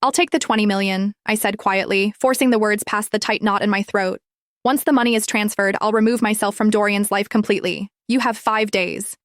I'll take the 20 million, I said quietly, forcing the words past the tight knot in my throat. Once the money is transferred, I'll remove myself from Dorian's life completely. You have 5 days.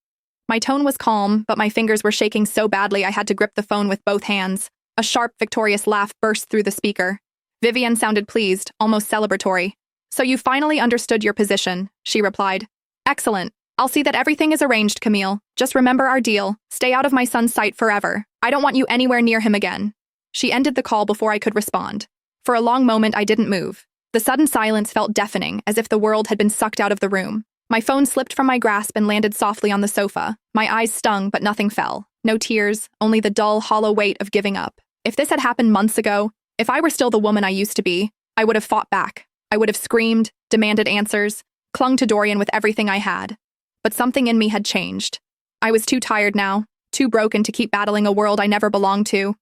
My tone was calm, but my fingers were shaking so badly I had to grip the phone with both hands. A sharp, victorious laugh burst through the speaker. Vivian sounded pleased, almost celebratory. So you finally understood your position, she replied. Excellent. I'll see that everything is arranged, Camille. Just remember our deal. Stay out of my son's sight forever. I don't want you anywhere near him again. She ended the call before I could respond. For a long moment, I didn't move. The sudden silence felt deafening, as if the world had been sucked out of the room. My phone slipped from my grasp and landed softly on the sofa. My eyes stung, but nothing fell. No tears, only the dull, hollow weight of giving up. If this had happened months ago, if I were still the woman I used to be, I would have fought back. I would have screamed, demanded answers, clung to Dorian with everything I had. But something in me had changed. I was too tired now, too broken to keep battling a world I never belonged to.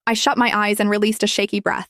I shut my eyes and released a shaky breath.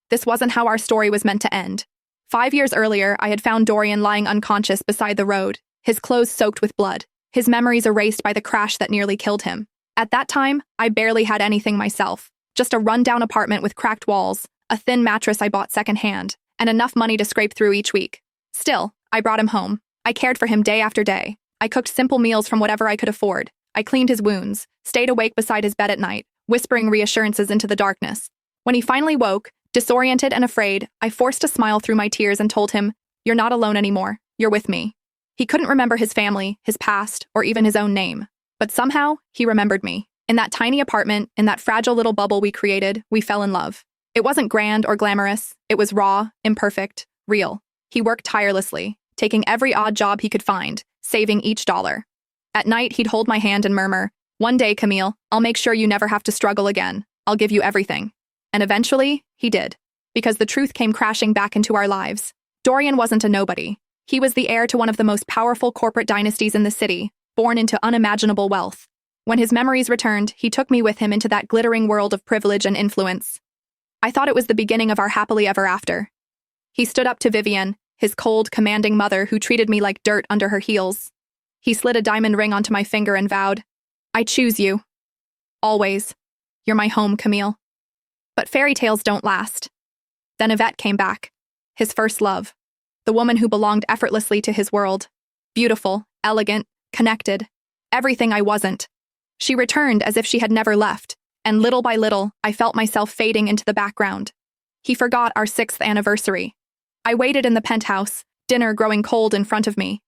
This wasn't how our story was meant to end. 5 years earlier, I had found Dorian lying unconscious beside the road, his clothes soaked with blood, his memories erased by the crash that nearly killed him. At that time, I barely had anything myself, just a run-down apartment with cracked walls, a thin mattress I bought secondhand, and enough money to scrape through each week. Still, I brought him home. I cared for him day after day. I cooked simple meals from whatever I could afford. I cleaned his wounds, stayed awake beside his bed at night, whispering reassurances into the darkness. When he finally woke, disoriented and afraid, I forced a smile through my tears and told him, "You're not alone anymore. You're with me." He couldn't remember his family, his past, or even his own name. But somehow, he remembered me. In that tiny apartment, in that fragile little bubble we created, we fell in love. It wasn't grand or glamorous. It was raw, imperfect, real. He worked tirelessly, taking every odd job he could find, saving each dollar. At night, he'd hold my hand and murmur, "One day, Camille, I'll make sure you never have to struggle again. I'll give you everything." And eventually, he did. Because the truth came crashing back into our lives. Dorian wasn't a nobody. He was the heir to one of the most powerful corporate dynasties in the city, born into unimaginable wealth. When his memories returned, he took me with him into that glittering world of privilege and influence. I thought it was the beginning of our happily ever after. He stood up to Vivian, his cold, commanding mother who treated me like dirt under her heels. He slid a diamond ring onto my finger and vowed, "I choose you. Always. You're my home, Camille." But fairy tales don't last. Then Yvette came back. His first love. The woman who belonged effortlessly to his world. Beautiful, elegant, connected. Everything I wasn't. She returned as if she had never left, and little by little, I felt myself fading into the background. He forgot our 6th anniversary. I waited in the penthouse, dinner growing cold in front of me,